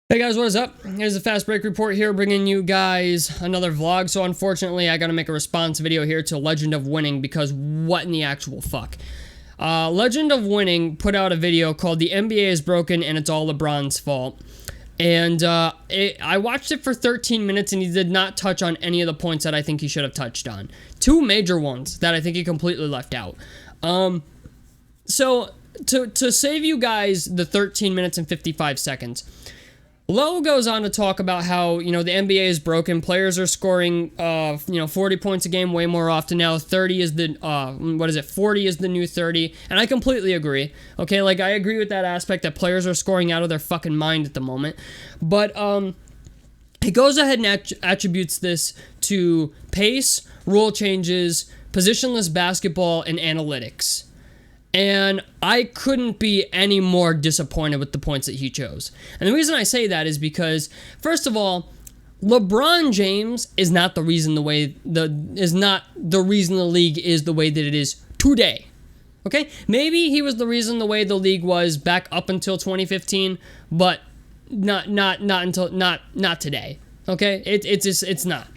Hey guys, what is up? Here's a fast break report here, bringing you guys another vlog. So unfortunately, I gotta make a response video here to Legend of Winning because what in the actual fuck? Legend of Winning put out a video called "The NBA is Broken and It's All LeBron's Fault," and I watched it for 13 minutes, and he did not touch on any of the points that I think he should have touched on. Two major ones that I think he completely left out. So to save you guys the 13 minutes and 55 seconds. Lowe goes on to talk about how, the NBA is broken. Players are scoring, 40 points a game way more often now. 40 is the new 30. And I completely agree. Okay, I agree with that aspect that players are scoring out of their fucking mind at the moment. But, he goes ahead and attributes this to pace, rule changes, positionless basketball, and analytics. And I couldn't be any more disappointed with the points that he chose. And the reason I say that is because, first of all, LeBron James is not the reason the reason the league is the way that it is today. Okay? Maybe he was the reason the way the league was back up until 2015, but not today. Okay? It's not.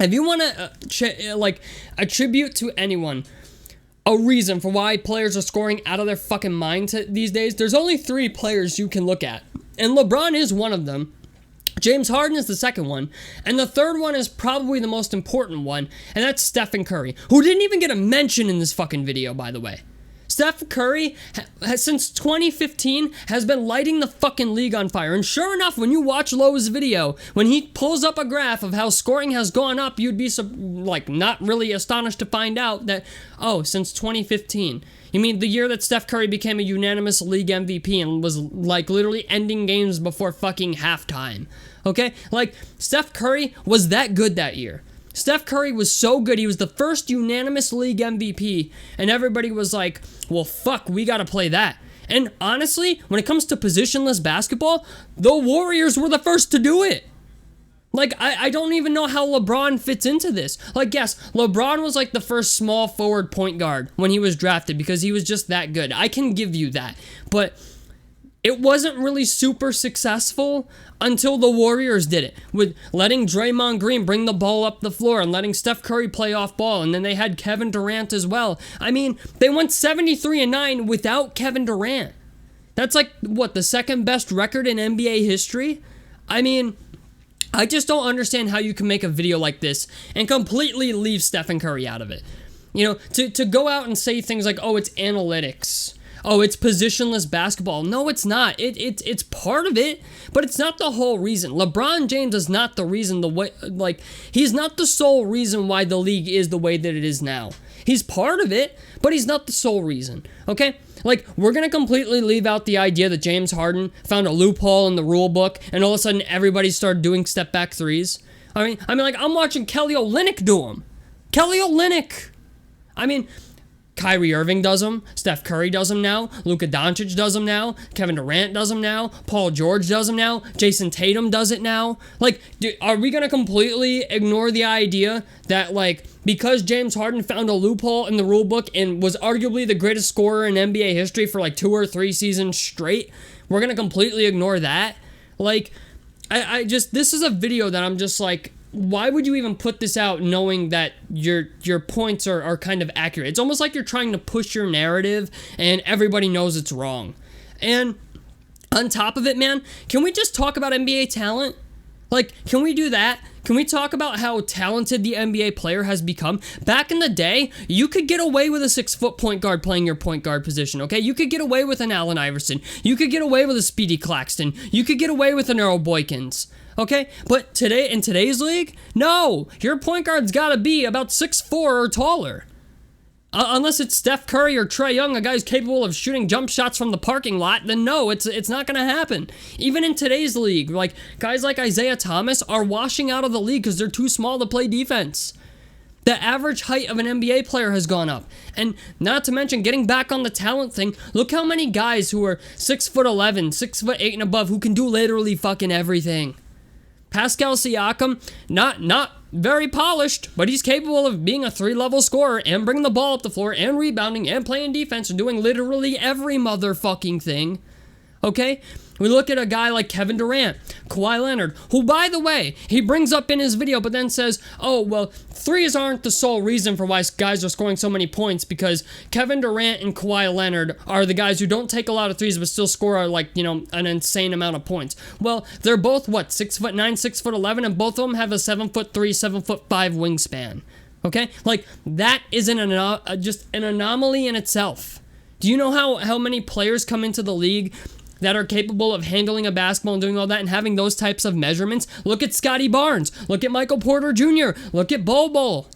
If you want to attribute to anyone a reason for why players are scoring out of their fucking minds these days, there's only three players you can look at. And LeBron is one of them. James Harden is the second one. And the third one is probably the most important one, and that's Stephen Curry, who didn't even get a mention in this fucking video, by the way. Steph Curry, since 2015, has been lighting the fucking league on fire. And sure enough, when you watch Lowe's video, when he pulls up a graph of how scoring has gone up, you'd be not really astonished to find out that, since 2015. You mean the year that Steph Curry became a unanimous league MVP and was literally ending games before fucking halftime. Okay? Steph Curry was that good that year. Steph Curry was so good, he was the first unanimous league MVP, and everybody was like, well, fuck, we gotta play that. And honestly, when it comes to positionless basketball, the Warriors were the first to do it. I don't even know how LeBron fits into this. Yes, LeBron was the first small forward point guard when he was drafted because he was just that good. I can give you that. But it wasn't really super successful until the Warriors did it, with letting Draymond Green bring the ball up the floor and letting Steph Curry play off ball, and then they had Kevin Durant as well. I mean, they went 73-9 without Kevin Durant. That's the second best record in NBA history? I mean, I just don't understand how you can make a video like this and completely leave Stephen Curry out of it. To go out and say things like, it's analytics. It's positionless basketball. No, it's not. It's part of it, but it's not the whole reason. LeBron James is not the reason he's not the sole reason why the league is the way that it is now. He's part of it, but he's not the sole reason. Okay? We're going to completely leave out the idea that James Harden found a loophole in the rule book and all of a sudden everybody started doing step back threes. I'm watching Kelly Olynyk do them. Kelly Olynyk. Kyrie Irving does them. Steph Curry does them now. Luka Doncic does them now. Kevin Durant does them now. Paul George does them now. Jason Tatum does it now. Are we going to completely ignore the idea that, because James Harden found a loophole in the rule book and was arguably the greatest scorer in NBA history for 2 or 3 seasons straight, we're going to completely ignore that? This is a video that I'm just why would you even put this out knowing that your points are kind of accurate? It's almost like you're trying to push your narrative and everybody knows it's wrong. And on top of it, man, can we just talk about NBA talent? Can we do that? Can we talk about how talented the NBA player has become? Back in the day, you could get away with a 6-foot point guard playing your point guard position, okay? You could get away with an Allen Iverson. You could get away with a Speedy Claxton. You could get away with an Earl Boykins. Okay, but in today's league, no, your point guard's gotta be about 6'4" or taller. Unless it's Steph Curry or Trae Young, a guy's capable of shooting jump shots from the parking lot, then no, it's not gonna happen. Even in today's league, guys like Isaiah Thomas are washing out of the league because they're too small to play defense. The average height of an NBA player has gone up. And not to mention, getting back on the talent thing, look how many guys who are 6'11", 6'8" and above who can do literally fucking everything. Pascal Siakam, not very polished, but he's capable of being a 3-level scorer and bringing the ball up the floor and rebounding and playing defense and doing literally every motherfucking thing. Okay? We look at a guy like Kevin Durant, Kawhi Leonard, who, by the way, he brings up in his video, but then says, oh, well, threes aren't the sole reason for why guys are scoring so many points, because Kevin Durant and Kawhi Leonard are the guys who don't take a lot of threes but still score, like, you know, an insane amount of points. Well, they're both, what, 6'9", 6'11", and both of them have a 7'3", 7'5" wingspan. Okay? Like, that is just an anomaly in itself. Do you know how many players come into the league that are capable of handling a basketball and doing all that and having those types of measurements? Look at Scotty Barnes. Look at Michael Porter Jr. Look at Bol Bol.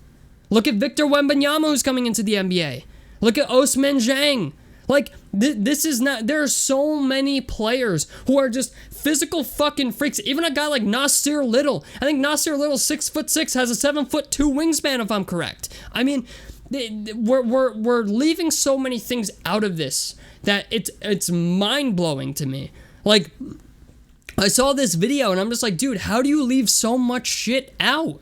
Look at Victor Wembanyama, who's coming into the NBA. Look at Ousmane Dieng. Like, this is not... There are so many players who are just physical fucking freaks. Even a guy like Nasir Little. I think Nasir Little, 6'6", has a 7'2" wingspan, if I'm correct. I mean, we're leaving so many things out of this that it's mind-blowing to me. Like, I saw this video and I'm just like, dude, how do you leave so much shit out?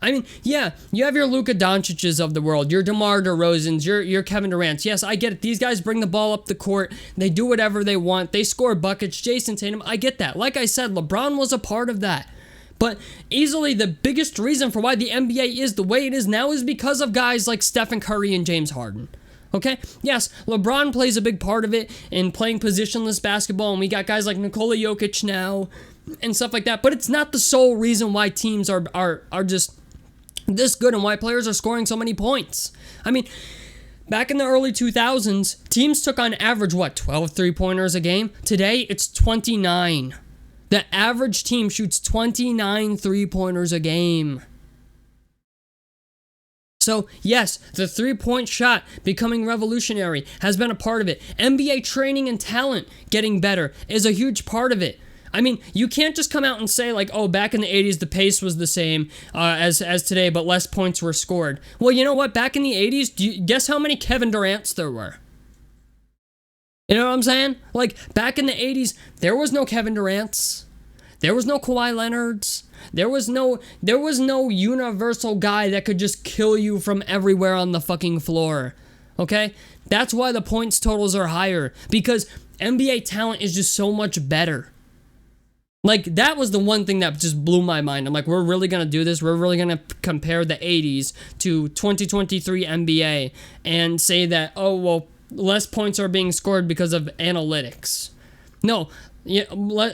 I mean, yeah, you have your Luka Doncic's of the world, your DeMar DeRozan's, your Kevin Durant's. Yes, I get it. These guys bring the ball up the court. They do whatever they want. They score buckets. Jason Tatum, I get that. Like I said, LeBron was a part of that. But easily the biggest reason for why the NBA is the way it is now is because of guys like Stephen Curry and James Harden. Okay? Yes, LeBron plays a big part of it in playing positionless basketball, and we got guys like Nikola Jokic now and stuff like that. But it's not the sole reason why teams are just this good and why players are scoring so many points. I mean, back in the early 2000s, teams took on average, 12 three-pointers a game? Today, it's 29. The average team shoots 29 three-pointers a game. So, yes, the three-point shot becoming revolutionary has been a part of it. NBA training and talent getting better is a huge part of it. I mean, you can't just come out and say, like, oh, back in the 80s, the pace was the same as today, but less points were scored. Well, you know what? Back in the 80s, guess how many Kevin Durants there were? You know what I'm saying? Like, back in the 80s, there was no Kevin Durants. There was no Kawhi Leonards. There was no universal guy that could just kill you from everywhere on the fucking floor. Okay? That's why the points totals are higher, because NBA talent is just so much better. Like, that was the one thing that just blew my mind. I'm like, we're really going to do this? We're really going to compare the 80s to 2023 NBA and say that, oh, well, less points are being scored because of analytics. No,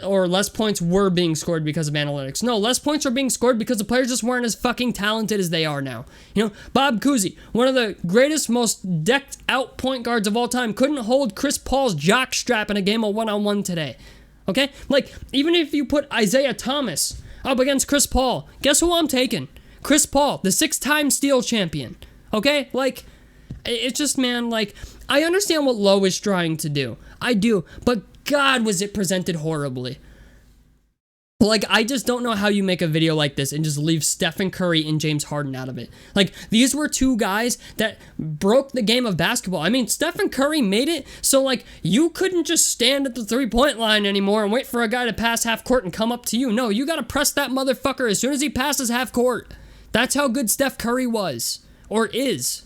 or less points were being scored because of analytics. No, less points are being scored because the players just weren't as fucking talented as they are now. You know, Bob Cousy, one of the greatest, most decked out point guards of all time, couldn't hold Chris Paul's jock strap in a game of one-on-one today. Okay? Like, even if you put Isaiah Thomas up against Chris Paul, guess who I'm taking? Chris Paul, the 6-time steal champion. Okay? Like, it's just, man, like, I understand what Lowe is trying to do. I do. But God, was it presented horribly. Like, I just don't know how you make a video like this and just leave Stephen Curry and James Harden out of it. Like, these were two guys that broke the game of basketball. I mean, Stephen Curry made it so, like, you couldn't just stand at the three-point line anymore and wait for a guy to pass half court and come up to you. No, you gotta press that motherfucker as soon as he passes half court. That's how good Steph Curry was. Or is.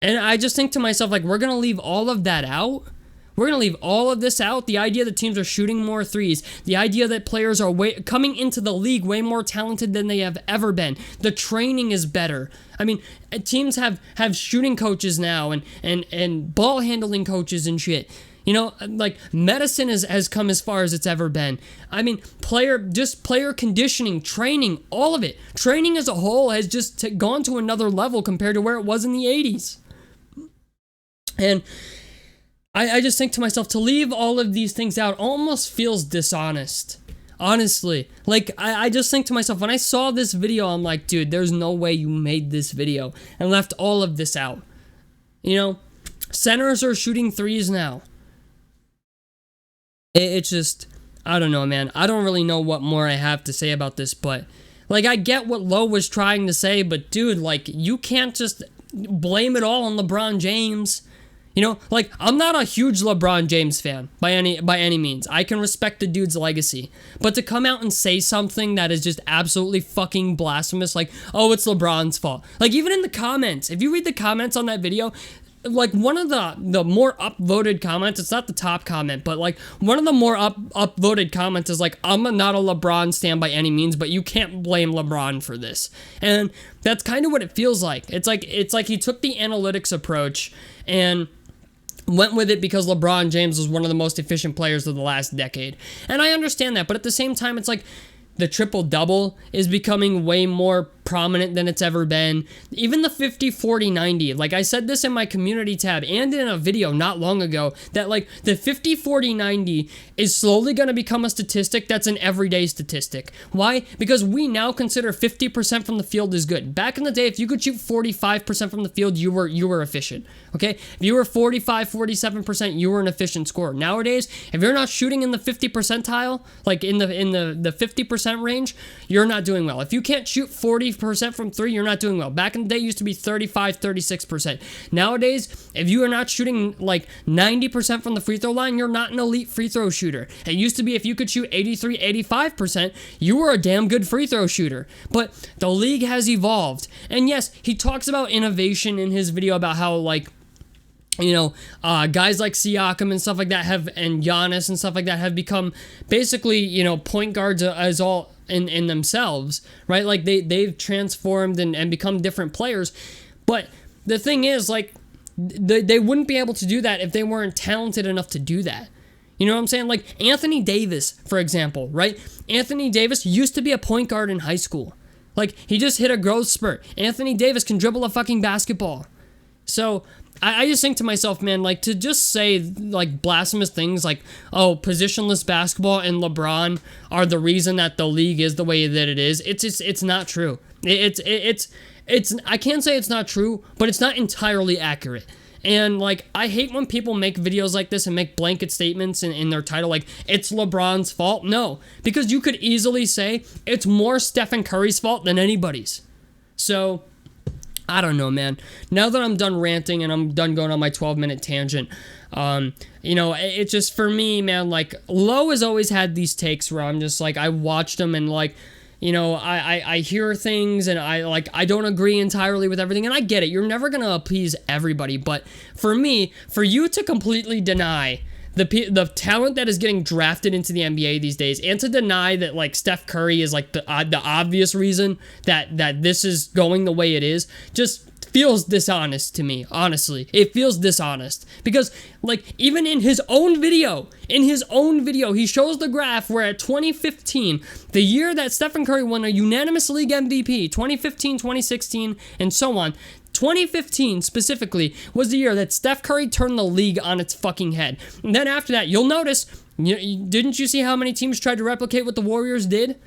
And I just think to myself, like, we're gonna leave all of that out? We're going to leave all of this out. The idea that teams are shooting more threes. The idea that players are coming into the league way more talented than they have ever been. The training is better. I mean, teams have shooting coaches now and ball handling coaches and shit. You know, like, medicine has come as far as it's ever been. I mean, player conditioning, training, all of it. Training as a whole has just gone to another level compared to where it was in the 80s. And I just think to myself, to leave all of these things out almost feels dishonest. Honestly. Like, I just think to myself, when I saw this video, I'm like, dude, there's no way you made this video and left all of this out. You know? Centers are shooting threes now. It's just, I don't know, man. I don't really know what more I have to say about this, but, like, I get what Lowe was trying to say, but, dude, like, you can't just blame it all on LeBron James. You know, like, I'm not a huge LeBron James fan by any means. I can respect the dude's legacy. But to come out and say something that is just absolutely fucking blasphemous, like, oh, it's LeBron's fault. Like, even in the comments, if you read the comments on that video, like one of the more upvoted comments, it's not the top comment, but like one of the more upvoted comments is like, I'm not a LeBron stan by any means, but you can't blame LeBron for this. And that's kind of what it feels like. It's like he took the analytics approach and went with it because LeBron James was one of the most efficient players of the last decade. And I understand that, but at the same time, it's like the triple-double is becoming way more prominent than it's ever been. Even the 50-40-90, like I said this in my community tab and in a video not long ago, that like the 50-40-90 is slowly going to become a statistic that's an everyday statistic. Why? Because we now consider 50% from the field is good. Back in the day, if you could shoot 45% from the field, you were efficient. Okay? If you were 45-47%, you were an efficient scorer. Nowadays, if you're not shooting in the 50 percentile, like in the 50% range, you're not doing well. If you can't shoot 40% from three, you're not doing well. Back in the day, it used to be 35-36%. Nowadays, if you are not shooting like 90% from the free throw line, you're not an elite free throw shooter. It used to be if you could shoot 83-85%, you were a damn good free throw shooter. But the league has evolved. And yes, he talks about innovation in his video about how like, you know, guys like Siakam and stuff like that and Giannis and stuff like that have become basically, you know, point guards as all in themselves, right? Like they've transformed and become different players. But the thing is, like, they wouldn't be able to do that if they weren't talented enough to do that. You know what I'm saying? Like Anthony Davis, for example, right? Anthony Davis used to be a point guard in high school. Like, he just hit a growth spurt. Anthony Davis can dribble a fucking basketball. So I just think to myself, man, like, to just say, like, blasphemous things like, oh, positionless basketball and LeBron are the reason that the league is the way that it is, it's not true. It's I can't say it's not true, but it's not entirely accurate. And, like, I hate when people make videos like this and make blanket statements in their title, like, it's LeBron's fault. No, because you could easily say it's more Stephen Curry's fault than anybody's. So I don't know, man. Now that I'm done ranting and I'm done going on my 12-minute tangent, you know, it's just, for me, man, like, Lowe has always had these takes where I'm just like, I watched them and, like, you know, I hear things and I don't agree entirely with everything, and I get it. You're never going to appease everybody, but for me, for you to completely deny the talent that is getting drafted into the NBA these days, and to deny that, like, Steph Curry is, like, the obvious reason that this is going the way it is, just feels dishonest to me, honestly. It feels dishonest. Because, like, even in his own video, he shows the graph where at 2015, the year that Stephen Curry won a unanimous league MVP, 2015, 2016, and so on, 2015 specifically was the year that Steph Curry turned the league on its fucking head. And then after that, you'll notice, didn't you see how many teams tried to replicate what the Warriors did?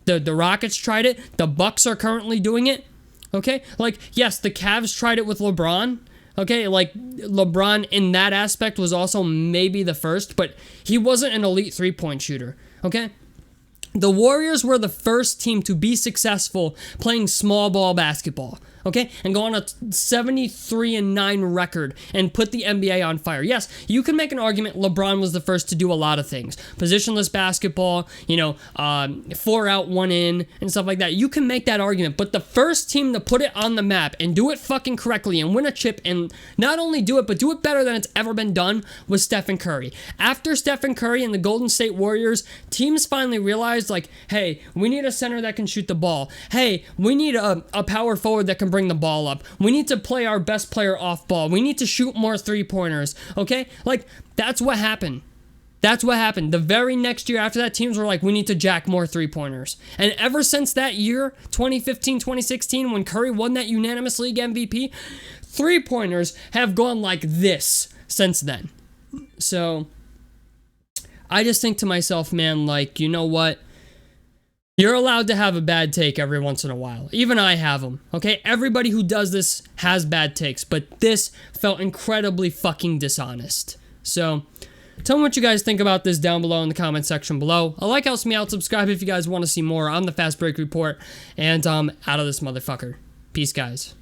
The Rockets tried it. The Bucks are currently doing it. Okay? Like, yes, the Cavs tried it with LeBron. Okay? Like, LeBron in that aspect was also maybe the first, but he wasn't an elite three-point shooter. Okay? The Warriors were the first team to be successful playing small ball basketball. Okay, and go on a 73-9 record and put the NBA on fire. Yes, you can make an argument LeBron was the first to do a lot of things. Positionless basketball, you know, 4 out, 1 in, and stuff like that. You can make that argument, but the first team to put it on the map and do it fucking correctly and win a chip and not only do it, but do it better than it's ever been done was Stephen Curry. After Stephen Curry and the Golden State Warriors, teams finally realized, like, hey, we need a center that can shoot the ball. Hey, we need a power forward that can bring the ball up. We need to play our best player off ball. We need to shoot more three-pointers, okay? Like, that's what happened. That's what happened. The very next year after that, teams were like, we need to jack more three-pointers. And ever since that year, 2015, 2016, when Curry won that unanimous league MVP, three-pointers have gone like this since then. So, I just think to myself, man, like, you know what? You're allowed to have a bad take every once in a while. Even I have them, okay? Everybody who does this has bad takes, but this felt incredibly fucking dishonest. So, tell me what you guys think about this down below in the comment section below. A like helps me out. Subscribe if you guys want to see more on the Fast Break Report. And out of this motherfucker. Peace, guys.